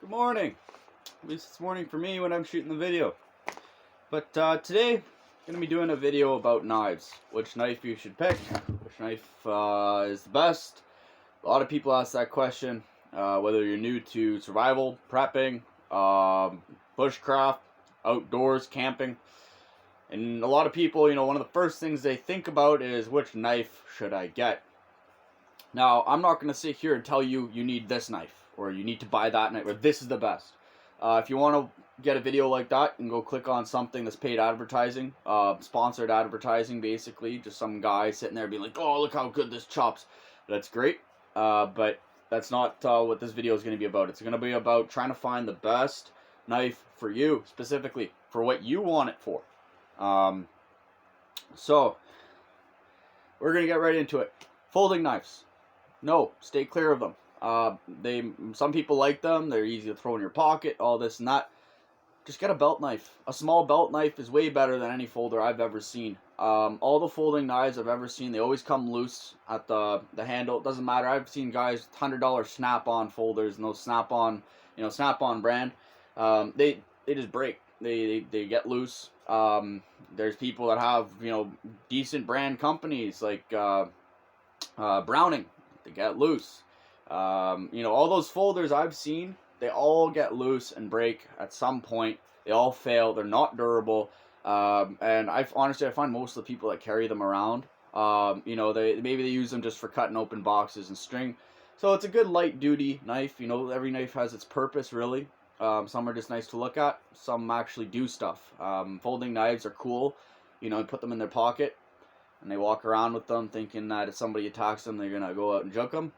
Good morning. At least it's morning for me when I'm shooting the video. But today, I'm going to be doing a video about knives. Which knife you should pick, which knife is the best. A lot of people ask that question, whether you're new to survival, prepping, bushcraft, outdoors, camping. And a lot of people, one of the first things they think about is which knife should I get. Now, I'm not going to sit here and tell you you need this knife, or you need to buy that knife, or this is the best. If you want to get a video like that, you can go click on something that's paid advertising, sponsored advertising, basically. Just some guy sitting there being like, oh, look how good this chops. That's great, but that's not what this video is going to be about. It's going to be about trying to find the best knife for you, specifically, for what you want it for. So, we're going to get right into it. Folding knives. No, stay clear of them. Some people like them. They're easy to throw in your pocket, all this and that. Just get a belt knife. A small belt knife is way better than any folder I've ever seen. All the folding knives I've ever seen, they always come loose at the handle. It doesn't matter. I've seen guys with $100 Snap-on folders, and those Snap-on, Snap-on brand. They just break. They get loose. There's people that have decent brand companies like Browning. They get loose. All those folders I've seen, they all get loose and break at some point. They all fail. They're not durable. And I find most of the people that carry them around, maybe they use them just for cutting open boxes and string. So it's a good light duty knife. Every knife has its purpose, really. Some are just nice to look at. Some actually do stuff. Folding knives are cool. You put them in their pocket, and they walk around with them thinking that if somebody attacks them, they're going to go out and juke them.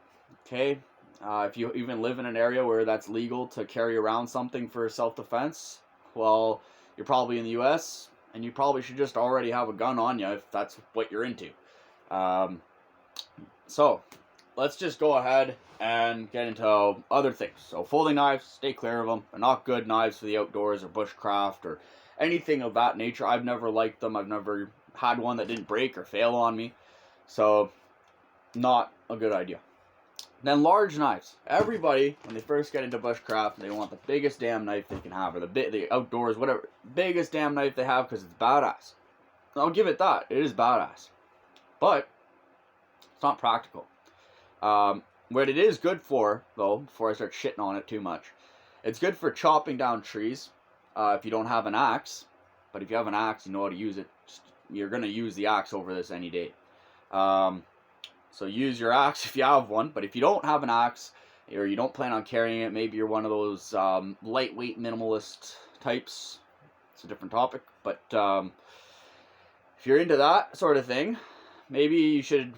Okay. If you even live in an area where that's legal to carry around something for self-defense, well, you're probably in the U.S., and you probably should just already have a gun on you if that's what you're into. So, let's just go ahead and get into other things. So, folding knives, stay clear of them. They're not good knives for the outdoors or bushcraft or anything of that nature. I've never liked them. I've never had one that didn't break or fail on me. So, not a good idea. Then large knives. Everybody, when they first get into bushcraft, they want the biggest damn knife they can have, or the outdoors, whatever, biggest damn knife they have because it's badass. I'll give it that. It is badass. But it's not practical. What it is good for, though, before I start shitting on it too much, it's good for chopping down trees if you don't have an axe. But if you have an axe, you know how to use it. You're going to use the axe over this any day. So use your axe if you have one, but if you don't have an axe, or you don't plan on carrying it, maybe you're one of those lightweight minimalist types, it's a different topic, but if you're into that sort of thing, maybe you should,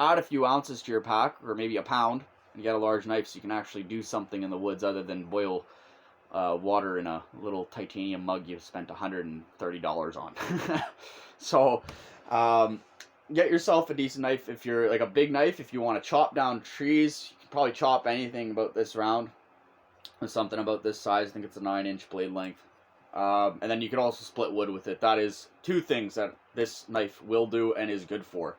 add a few ounces to your pack, or maybe a pound, and get a large knife so you can actually do something in the woods other than boil water in a little titanium mug you spent $130 on. So, get yourself a decent knife. If you're like a big knife, if you want to chop down trees, you can probably chop anything about this round. There's something about this size. I think it's a 9-inch blade length. And then you could also split wood with it. That is two things that this knife will do and is good for.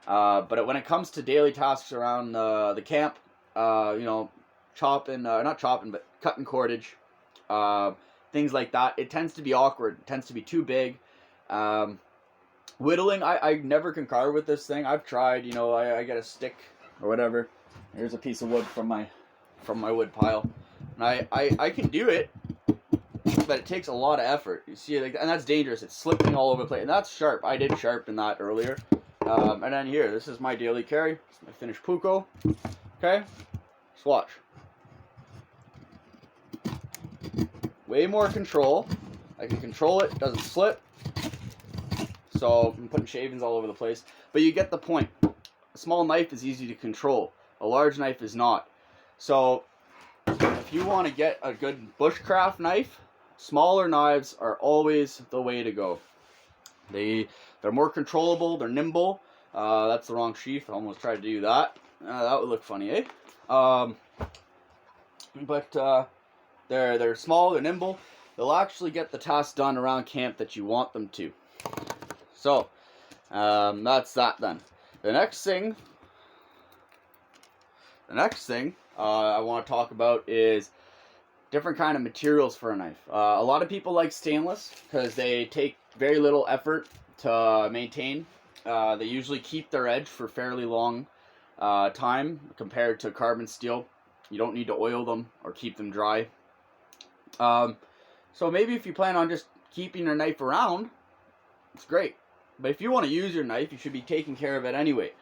But when it comes to daily tasks around the camp, chopping, not chopping, but cutting cordage, things like that, it tends to be awkward. It tends to be too big. Whittling, I never concur with this thing. I've tried, I get a stick or whatever. Here's a piece of wood from my wood pile. And I can do it, but it takes a lot of effort. You see, and that's dangerous. It's slipping all over the place. And that's sharp. I did sharpen that earlier. And then here, this is my daily carry. It's my finished Puko. Okay? Just watch. Way more control. I can control it. It doesn't slip. So I'm putting shavings all over the place. But you get the point. A small knife is easy to control. A large knife is not. So if you want to get a good bushcraft knife, smaller knives are always the way to go. They're more controllable. They're nimble. That's the wrong sheath. I almost tried to do that. That would look funny, eh? But they're small. They're nimble. They'll actually get the task done around camp that you want them to. So, that's that then. The next thing I want to talk about is different kind of materials for a knife. A lot of people like stainless because they take very little effort to maintain. They usually keep their edge for fairly long time compared to carbon steel. You don't need to oil them or keep them dry. So maybe if you plan on just keeping your knife around, it's great. But if you want to use your knife, you should be taking care of it anyway.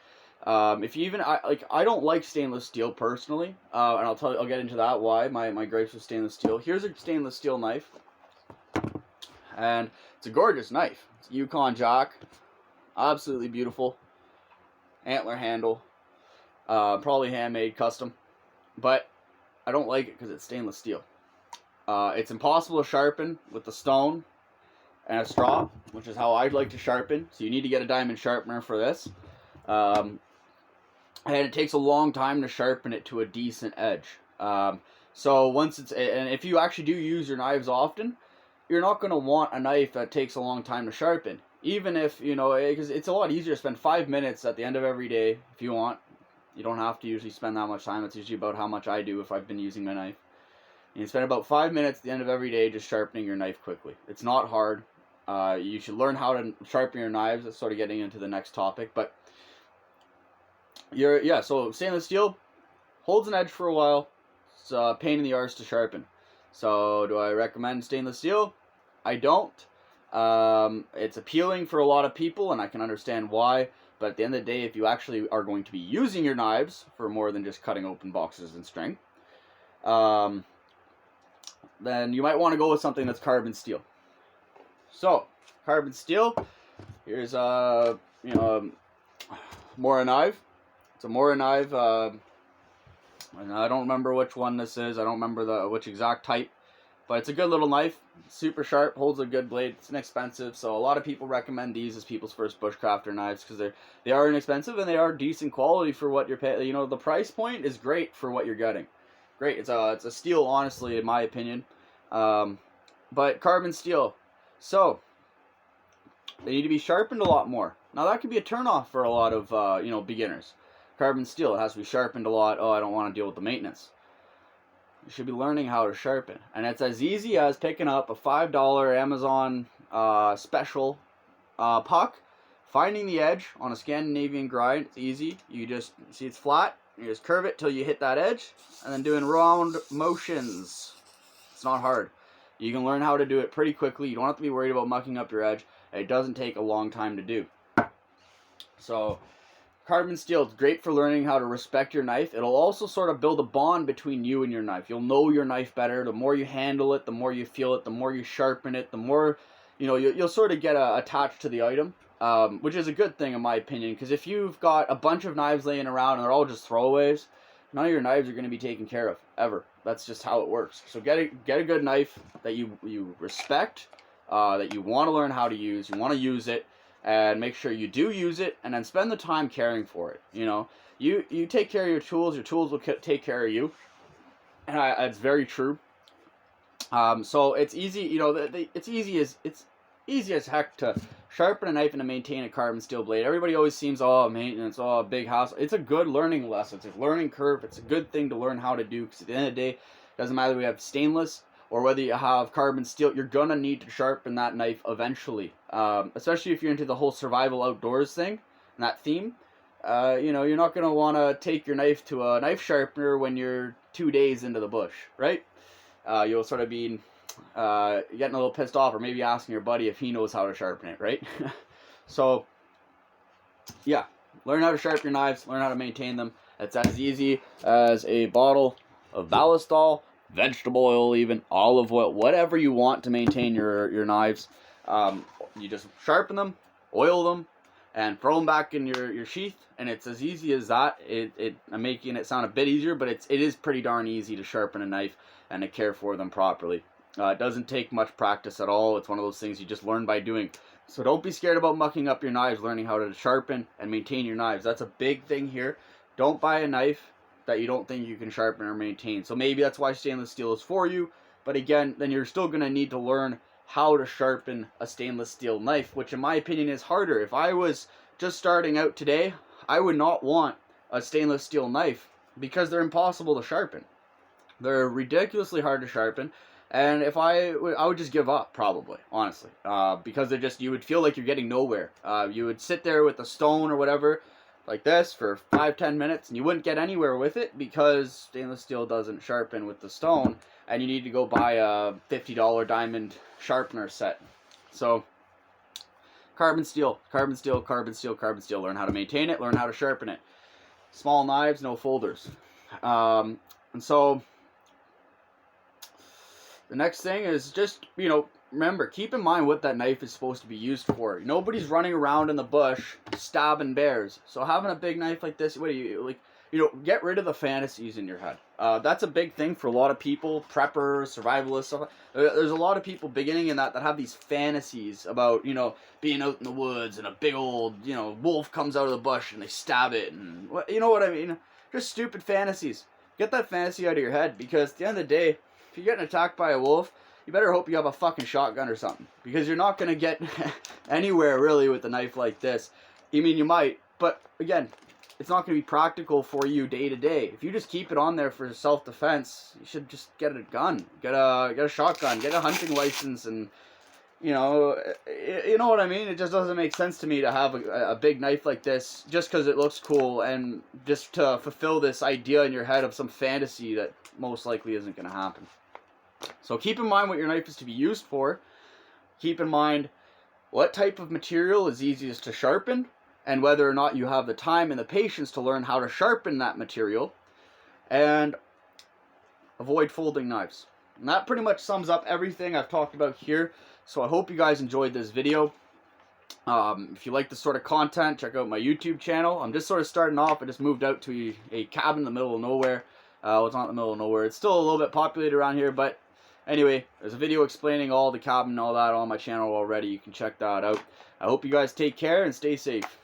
If you even I don't like stainless steel personally, and I'll get into that why my gripes with stainless steel. Here's a stainless steel knife, and it's a gorgeous knife. It's a Yukon Jack, absolutely beautiful, antler handle, probably handmade, custom, but I don't like it because it's stainless steel. It's impossible to sharpen with the stone and a straw, which is how I'd like to sharpen. So you need to get a diamond sharpener for this. And it takes a long time to sharpen it to a decent edge. So once and if you actually do use your knives often, you're not going to want a knife that takes a long time to sharpen. Even if, because it's a lot easier to spend 5 minutes at the end of every day if you want. You don't have to usually spend that much time. It's usually about how much I do if I've been using my knife. You spend about 5 minutes at the end of every day just sharpening your knife quickly. It's not hard. You should learn how to sharpen your knives. That's sort of getting into the next topic, but so stainless steel holds an edge for a while. It's a pain in the arse to sharpen. So do I recommend stainless steel? I don't. It's appealing for a lot of people, and I can understand why. But at the end of the day, if you actually are going to be using your knives for more than just cutting open boxes and string, then you might want to go with something that's carbon steel. So, carbon steel. Here's a Mora knife. It's a Mora knife. And I don't remember which one this is. I don't remember which exact type, but it's a good little knife. Super sharp, holds a good blade. It's inexpensive, so a lot of people recommend these as people's first bushcrafter knives because they are inexpensive and they are decent quality for what you're paying. The price point is great for what you're getting. Great. It's a steal, honestly, in my opinion. But carbon steel. So, they need to be sharpened a lot more. Now, that could be a turnoff for a lot of, beginners. Carbon steel, it has to be sharpened a lot. Oh, I don't want to deal with the maintenance. You should be learning how to sharpen. And it's as easy as picking up a $5 Amazon special puck, finding the edge on a Scandinavian grind. It's easy. You just see it's flat. You just curve it till you hit that edge, and then doing round motions. It's not hard. You can learn how to do it pretty quickly. You don't have to be worried about mucking up your edge. It doesn't take a long time to do. So, carbon steel is great for learning how to respect your knife. It'll also sort of build a bond between you and your knife. You'll know your knife better. The more you handle it, the more you feel it, the more you sharpen it, the more, you'll sort of get attached to the item. Which is a good thing in my opinion, because if you've got a bunch of knives laying around and they're all just throwaways, none of your knives are going to be taken care of, ever. That's just how it works. So get a good knife that you respect, that you want to learn how to use, you want to use it, and make sure you do use it, and then spend the time caring for it. You take care of your tools will take care of you, and it's very true. So it's easy, it's easy as heck to sharpen a knife and to maintain a carbon steel blade. Everybody always seems, maintenance, a big hassle. It's a good learning lesson. It's a learning curve. It's a good thing to learn how to do, because at the end of the day, it doesn't matter whether we have stainless or whether you have carbon steel, you're going to need to sharpen that knife eventually. Especially if you're into the whole survival outdoors thing and that theme. You're not going to want to take your knife to a knife sharpener when you're 2 days into the bush, right? You'll sort of be getting a little pissed off, or maybe asking your buddy if he knows how to sharpen it, right? So, yeah, learn how to sharpen your knives, learn how to maintain them. It's as easy as a bottle of Ballistol, vegetable oil, even olive oil, whatever you want to maintain your knives. You just sharpen them, oil them, and throw them back in your sheath, and it's as easy as that. I'm making it sound a bit easier, but it is pretty darn easy to sharpen a knife and to care for them properly. It doesn't take much practice at all. It's one of those things you just learn by doing. So don't be scared about mucking up your knives, learning how to sharpen and maintain your knives. That's a big thing here. Don't buy a knife that you don't think you can sharpen or maintain. So maybe that's why stainless steel is for you. But again, then you're still going to need to learn how to sharpen a stainless steel knife, which in my opinion is harder. If I was just starting out today, I would not want a stainless steel knife because they're impossible to sharpen. They're ridiculously hard to sharpen. And if I would just give up, probably, honestly, because you would feel like you're getting nowhere. You would sit there with a stone or whatever, like this, for 5-10 minutes, and you wouldn't get anywhere with it because stainless steel doesn't sharpen with the stone, and you need to go buy a $50 diamond sharpener set. So, carbon steel, carbon steel, carbon steel, carbon steel. Learn how to maintain it, learn how to sharpen it. Small knives, no folders. And so, the next thing is just, remember, keep in mind what that knife is supposed to be used for. Nobody's running around in the bush stabbing bears. So having a big knife like this, get rid of the fantasies in your head. That's a big thing for a lot of people, preppers, survivalists, stuff. There's a lot of people beginning in that have these fantasies about, being out in the woods and a big old, wolf comes out of the bush and they stab it. And you know what I mean? Just stupid fantasies. Get that fantasy out of your head, because at the end of the day, if you're getting attacked by a wolf, you better hope you have a fucking shotgun or something, because you're not going to get anywhere really with a knife like this. I mean, you might, but again, it's not going to be practical for you day to day. If you just keep it on there for self-defense, you should just get a gun, get a shotgun, get a hunting license, and you know what I mean? It just doesn't make sense to me to have a big knife like this just because it looks cool and just to fulfill this idea in your head of some fantasy that most likely isn't going to happen. So keep in mind what your knife is to be used for. Keep in mind what type of material is easiest to sharpen, and whether or not you have the time and the patience to learn how to sharpen that material. And avoid folding knives. And that pretty much sums up everything I've talked about here. So I hope you guys enjoyed this video. If you like this sort of content, check out my YouTube channel. I'm just sort of starting off. I just moved out to a cabin in the middle of nowhere. Well, it's not in the middle of nowhere. It's still a little bit populated around here, but anyway, there's a video explaining all the cabin and all that on my channel already. You can check that out. I hope you guys take care and stay safe.